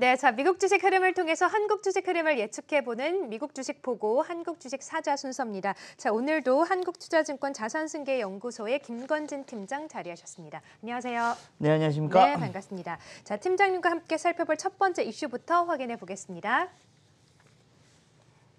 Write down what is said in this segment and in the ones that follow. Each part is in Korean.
네, 자, 미국 주식 흐름을 통해서 한국 주식 흐름을 예측해보는 미국 주식 보고 한국 주식 사자 순서입니다. 자, 오늘도 한국투자증권 자산승계연구소의 김건진 팀장 자리하셨습니다. 안녕하세요. 네, 안녕하십니까? 네, 반갑습니다. 자, 팀장님과 함께 살펴볼 첫 번째 이슈부터 확인해 보겠습니다.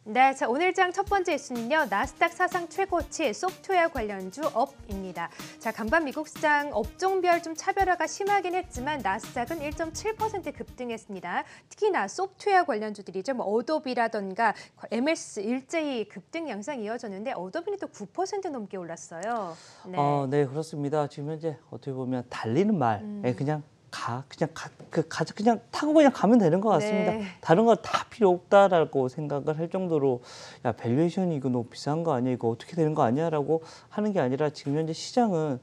네, 자, 오늘 장 첫 번째 이슈는요. 나스닥 사상 최고치 소프트웨어 관련주 업입니다. 자, 간밤 미국 시장 업종별 좀 차별화가 심하긴 했지만 나스닥은 1.7% 급등했습니다. 특히나 소프트웨어 관련주들이죠. 뭐 어도비라던가 MS 일제히 급등 양상이 이어졌는데 어도비는 또 9% 넘게 올랐어요. 네. 네, 그렇습니다. 지금 현재 어떻게 보면 달리는 말, 그냥 그냥 타고 그냥 가면 되는 것 같습니다. 네. 다른 거 다 필요 없다라고 생각을 할 정도로 야, 밸류에이션이 이거 너무 비싼 거 아니야? 이거 어떻게 되는 거 아니야?라고 하는 게 아니라 지금 현재 시장은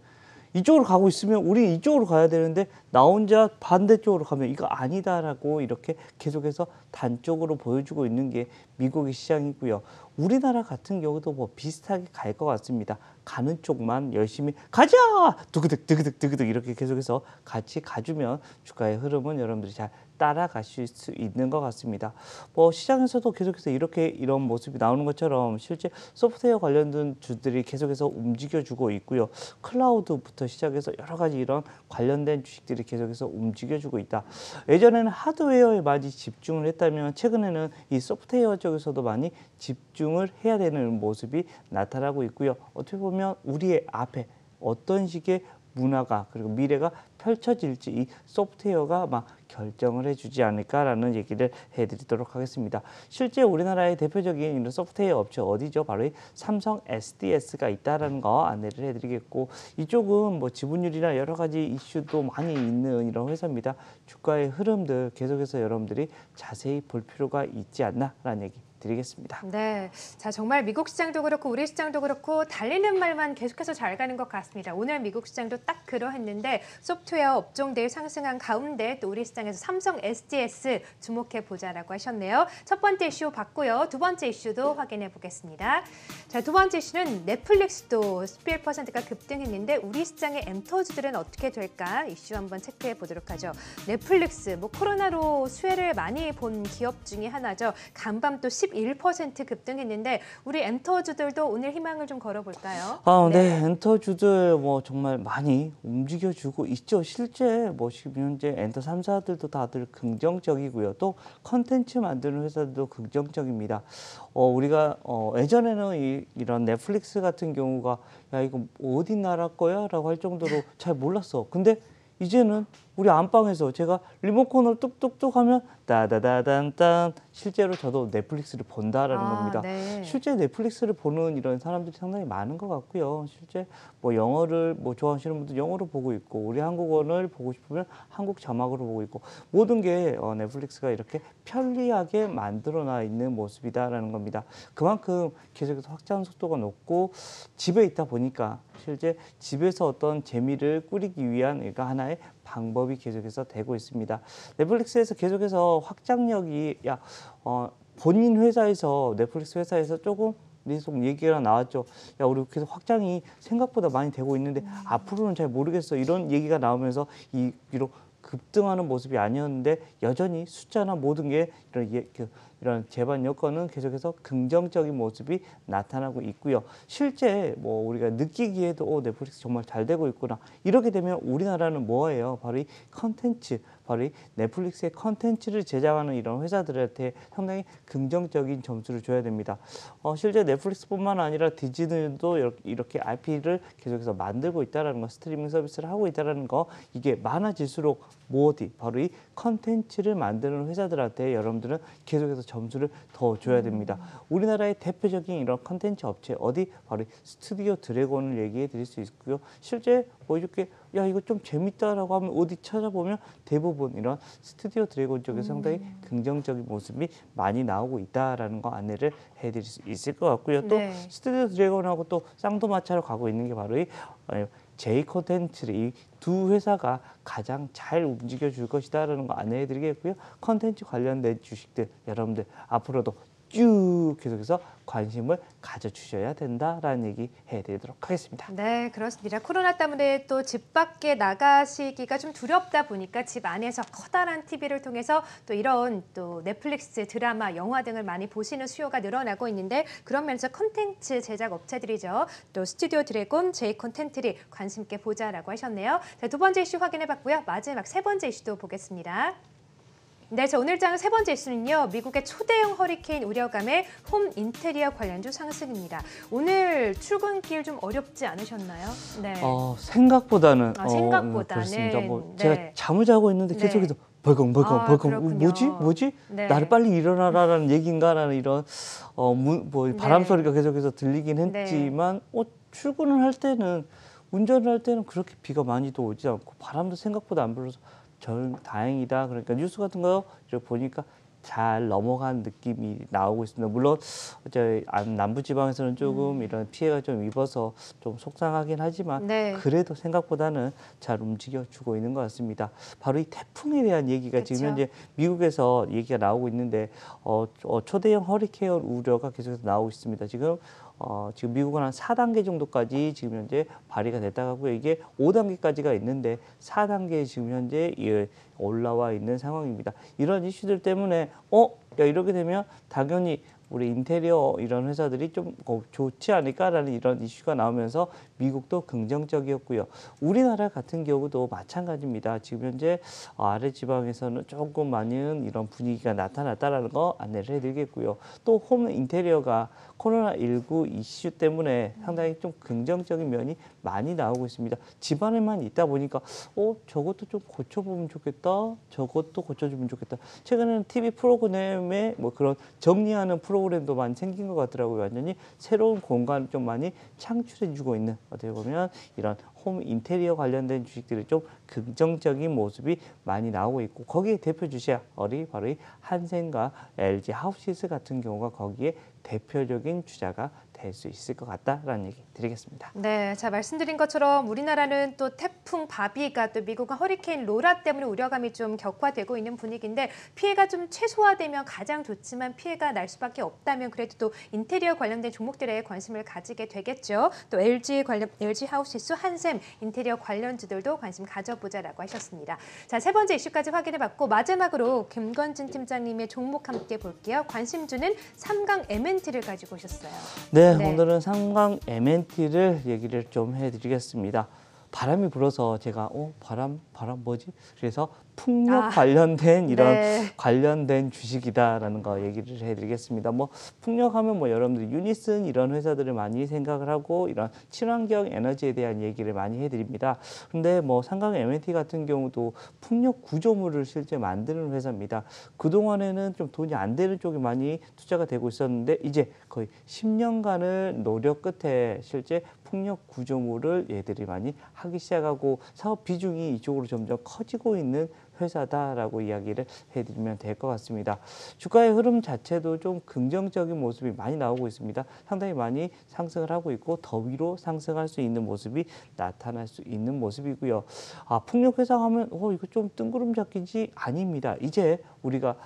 이쪽으로 가고 있으면 우리 이쪽으로 가야 되는데 나 혼자 반대쪽으로 가면 이거 아니다라고 이렇게 계속해서 단쪽으로 보여주고 있는 게 미국의 시장이고요. 우리나라 같은 경우도 뭐 비슷하게 갈 것 같습니다. 가는 쪽만 열심히 가자! 두그득 이렇게 계속해서 같이 가주면 주가의 흐름은 여러분들이 잘 따라가실 수 있는 것 같습니다. 뭐 시장에서도 계속해서 이런 모습이 나오는 것처럼 실제 소프트웨어 관련된 주들이 계속해서 움직여주고 있고요. 클라우드부터 시작해서 여러 가지 이런 관련된 주식들이 계속해서 움직여주고 있다. 예전에는 하드웨어에 많이 집중을 했다면 최근에는 이 소프트웨어 쪽에서도 많이 집중을 해야 되는 모습이 나타나고 있고요. 어떻게 보면 우리의 앞에 어떤 식의 문화가 그리고 미래가 펼쳐질지 이 소프트웨어가 막 결정을 해주지 않을까라는 얘기를 해드리도록 하겠습니다. 실제 우리나라의 대표적인 이런 소프트웨어 업체 어디죠? 바로 이 삼성 SDS가 있다라는 거 안내를 해드리겠고 이쪽은 뭐 지분율이나 여러 가지 이슈도 많이 있는 이런 회사입니다. 주가의 흐름들 계속해서 여러분들이 자세히 볼 필요가 있지 않나라는 얘기 드리겠습니다. 네, 자 정말 미국 시장도 그렇고 우리 시장도 그렇고 달리는 말만 계속해서 잘 가는 것 같습니다. 오늘 미국 시장도 딱 그러했는데 소프트웨어 업종들 상승한 가운데 또 우리 시장에서 삼성 SDS 주목해 보자라고 하셨네요. 첫 번째 이슈 봤고요. 두 번째 이슈도 확인해 보겠습니다. 자, 두 번째 이슈는 넷플릭스도 11%가 급등했는데 우리 시장의 엔터주들은 어떻게 될까 이슈 한번 체크해 보도록 하죠. 넷플릭스 뭐 코로나로 수혜를 많이 본 기업 중에 하나죠. 간밤 또 11% 급등했는데 우리 엔터주들도 오늘 희망을 좀 걸어볼까요? 네, 엔터주들 뭐 정말 많이 움직여주고 있죠. 실제 뭐 지금 현재 엔터 3사들도 다들 긍정적이고요. 또 컨텐츠 만드는 회사들도 긍정적입니다. 우리가 예전에는 이런 넷플릭스 같은 경우가 야 이거 어디 나라 거야? 라고 할 정도로 잘 몰랐어. 근데 이제는 우리 안방에서 제가 리모컨을 뚝뚝뚝 하면 따다다단딴 실제로 저도 넷플릭스를 본다라는 겁니다. 네. 실제 넷플릭스를 보는 이런 사람들이 상당히 많은 것 같고요. 실제 뭐 영어를 뭐 좋아하시는 분들 영어로 보고 있고 우리 한국어를 보고 싶으면 한국 자막으로 보고 있고 모든 게 넷플릭스가 이렇게 편리하게 만들어놔 있는 모습이다라는 겁니다. 그만큼 계속해서 확장 속도가 높고 집에 있다 보니까 실제 집에서 어떤 재미를 꾸리기 위한 그러니까 하나의 방법이 계속해서 되고 있습니다. 넷플릭스에서 계속해서 확장력이 본인 회사에서 넷플릭스 회사에서 조금 계속 얘기가 나왔죠. 야 우리 계속 확장이 생각보다 많이 되고 있는데 앞으로는 잘 모르겠어 이런 얘기가 나오면서 비록 급등하는 모습이 아니었는데 여전히 숫자나 모든 게 이런 제반 여건은 계속해서 긍정적인 모습이 나타나고 있고요. 실제 뭐 우리가 느끼기에도 넷플릭스 정말 잘 되고 있구나. 이렇게 되면 우리나라는 뭐예요? 바로 이 컨텐츠, 바로 이 넷플릭스의 컨텐츠를 제작하는 이런 회사들한테 상당히 긍정적인 점수를 줘야 됩니다. 실제 넷플릭스뿐만 아니라 디즈니도 이렇게 IP를 계속해서 만들고 있다는 거, 스트리밍 서비스를 하고 있다는 거, 이게 많아질수록 바로 이 컨텐츠를 만드는 회사들한테 여러분들은 계속해서 점수를 더 줘야 됩니다. 우리나라의 대표적인 이런 컨텐츠 업체 바로 스튜디오 드래곤을 얘기해 드릴 수 있고요. 실제 뭐 이렇게 야 이거 좀 재밌다라고 하면 어디 찾아보면 대부분 이런 스튜디오 드래곤 쪽에서 상당히 긍정적인 모습이 많이 나오고 있다라는 거 안내를 해드릴 수 있을 것 같고요. 또 네. 스튜디오 드래곤하고 또 쌍도마차로 가고 있는 게 바로 이 J 컨텐츠 이 두 회사가 가장 잘 움직여 줄 것이다라는 거 안내해 드리겠고요. 컨텐츠 관련된 주식들 여러분들 앞으로도 쭉 계속해서 관심을 가져주셔야 된다라는 얘기 해드리도록 하겠습니다. 네, 그렇습니다. 코로나 때문에 또 집 밖에 나가시기가 좀 두렵다 보니까 집 안에서 커다란 TV를 통해서 또 이런 또 넷플릭스, 드라마, 영화 등을 많이 보시는 수요가 늘어나고 있는데 그런 면에서 콘텐츠 제작 업체들이죠. 또 스튜디오 드래곤, 제이 콘텐츠리 관심 있게 보자라고 하셨네요. 자, 두 번째 이슈 확인해 봤고요. 마지막 세 번째 이슈도 보겠습니다. 네, 자 오늘 장 세 번째 이슈는요. 미국의 초대형 허리케인 우려감에 홈 인테리어 관련주 상승입니다. 오늘 출근길 좀 어렵지 않으셨나요? 네. 생각보다는 생각보다는 그렇습니다. 네. 제가 잠을 자고 있는데 네. 계속해서 벌컹 그렇군요. 뭐지? 네. 나를 빨리 일어나라라는 얘기인가라는 이런 바람 네. 소리가 계속해서 들리긴 했지만 출근을 할 때는 운전을 할 때는 그렇게 비가 많이도 오지 않고 바람도 생각보다 안 불어서 저는 다행이다. 그러니까 뉴스 같은 거 이렇게 보니까 잘 넘어간 느낌이 나오고 있습니다. 물론 저희 남부 지방에서는 조금 이런 피해가 좀 입어서 좀 속상하긴 하지만 네. 그래도 생각보다는 잘 움직여주고 있는 것 같습니다. 바로 이 태풍에 대한 얘기가 그쵸. 지금 현재 미국에서 얘기가 나오고 있는데 초대형 허리케인 우려가 계속해서 나오고 있습니다. 지금 미국은 한 4단계 정도까지 지금 현재 발휘가 됐다고 하고요. 이게 5단계까지가 있는데 4단계에 지금 현재 올라와 있는 상황입니다. 이런 이슈들 때문에 이렇게 되면 당연히 우리 인테리어 이런 회사들이 좀 좋지 않을까라는 이런 이슈가 나오면서 미국도 긍정적이었고요. 우리나라 같은 경우도 마찬가지입니다. 지금 현재 아래 지방에서는 조금 많은 이런 분위기가 나타났다라는 거 안내를 해드리겠고요. 또 홈 인테리어가 코로나19 이슈 때문에 상당히 좀 긍정적인 면이 많이 나오고 있습니다. 집안에만 있다 보니까 저것도 좀 고쳐보면 좋겠다. 저것도 고쳐주면 좋겠다. 최근에는 TV 프로그램에 뭐 그런 정리하는 프로그램도 많이 생긴 것 같더라고요. 완전히 새로운 공간을 좀 많이 창출해주고 있는 어떻게 보면 이런 홈 인테리어 관련된 주식들이 좀 긍정적인 모습이 많이 나오고 있고 거기에 대표 주식 바로 이 한센과 LG 하우시스 같은 경우가 거기에 대표적인 주자가 될 수 있을 것 같다라는 얘기 드리겠습니다. 네, 자 말씀드린 것처럼 우리나라는 또 태풍 바비가 또 미국은 허리케인 로라 때문에 우려감이 좀 격화되고 있는 분위기인데 피해가 좀 최소화되면 가장 좋지만 피해가 날 수밖에 없다면 그래도 또 인테리어 관련된 종목들에 관심을 가지게 되겠죠. 또 LG 하우시스, 한샘 인테리어 관련주들도 관심 가져보자라고 하셨습니다. 자, 세 번째 이슈까지 확인해봤고 마지막으로 김건진 팀장님의 종목 함께 볼게요. 관심주는 삼강 MNT를 가지고 오셨어요. 네, 네. 오늘은 삼강 MNT를 얘기를 좀 해드리겠습니다. 바람이 불어서 제가 바람 뭐지? 그래서 풍력 관련된 이런 관련된 주식이다라는 거 얘기를 해드리겠습니다. 뭐 풍력하면 뭐 여러분들 유니슨 이런 회사들을 많이 생각을 하고 이런 친환경 에너지에 대한 얘기를 많이 해드립니다. 근데 뭐 삼강 MNT 같은 경우도 풍력 구조물을 실제 만드는 회사입니다. 그 동안에는 좀 돈이 안 되는 쪽에 많이 투자가 되고 있었는데 이제 거의 10년간을 노력 끝에 실제 풍력 구조물을 얘들이 많이 하기 시작하고 사업 비중이 이쪽으로 점점 커지고 있는 회사다라고 이야기를 해드리면 될 것 같습니다. 주가의 흐름 자체도 좀 긍정적인 모습이 많이 나오고 있습니다. 상당히 많이 상승을 하고 있고 더 위로 상승할 수 있는 모습이 나타날 수 있는 모습이고요. 풍력 회사 하면 이거 좀 뜬구름 잡기지 아닙니다. 이제 우리가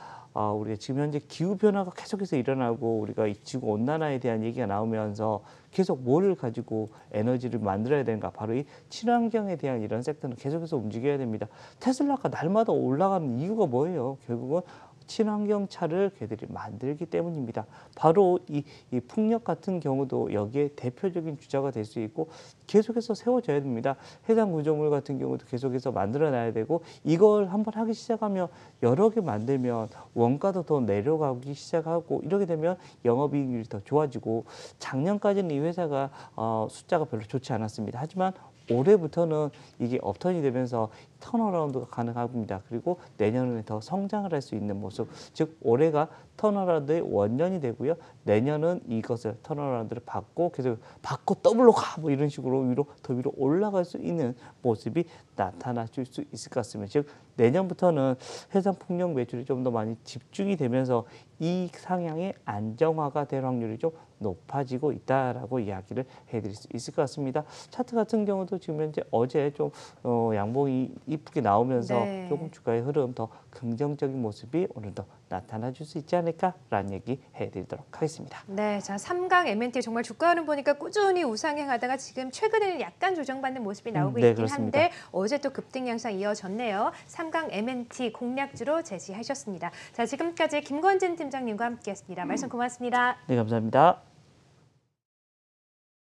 지금 현재 기후 변화가 계속해서 일어나고 우리가 이 지구 온난화에 대한 얘기가 나오면서 계속 뭐를 가지고 에너지를 만들어야 되는가? 바로 이 친환경에 대한 이런 섹터는 계속해서 움직여야 됩니다. 테슬라가 날마다 올라가는 이유가 뭐예요? 결국은 친환경 차를 걔들이 만들기 때문입니다. 바로 이 풍력 같은 경우도 여기에 대표적인 주자가 될 수 있고 계속해서 세워져야 됩니다. 해상 구조물 같은 경우도 계속해서 만들어놔야 되고 이걸 한번 하기 시작하면 여러 개 만들면 원가도 더 내려가기 시작하고 이렇게 되면 영업이익률이 더 좋아지고 작년까지는 이 회사가 숫자가 별로 좋지 않았습니다. 하지만 올해부터는 이게 업턴이 되면서 턴어라운드가 가능합니다. 그리고 내년에 더 성장을 할 수 있는 모습, 즉 올해가 턴어라운드의 원년이 되고요. 내년은 이것을 턴어라운드를 계속 받고 더블로 가! 뭐 이런 식으로 더 위로 올라갈 수 있는 모습이 나타나줄 수 있을 것 같습니다. 즉 내년부터는 해상 풍력 매출이 좀 더 많이 집중이 되면서 이 상향의 안정화가 될 확률이 좀 높아지고 있다라고 이야기를 해드릴 수 있을 것 같습니다. 차트 같은 경우도 지금 현재 어제 좀 양봉이 이쁘게 나오면서 네. 조금 주가의 흐름 더 긍정적인 모습이 오늘도 나타나 줄 수 있지 않을까라는 얘기 해드리도록 하겠습니다. 네, 자, 3강 MNT 정말 주가 흐름 보니까 꾸준히 우상향하다가 지금 최근에는 약간 조정받는 모습이 나오고 네, 있긴 그렇습니다. 한데 어제 또 급등 양상 이어졌네요. 3강 MNT 공략주로 제시하셨습니다. 자, 지금까지 김건진 팀장님과 함께했습니다. 말씀 고맙습니다. 네, 감사합니다.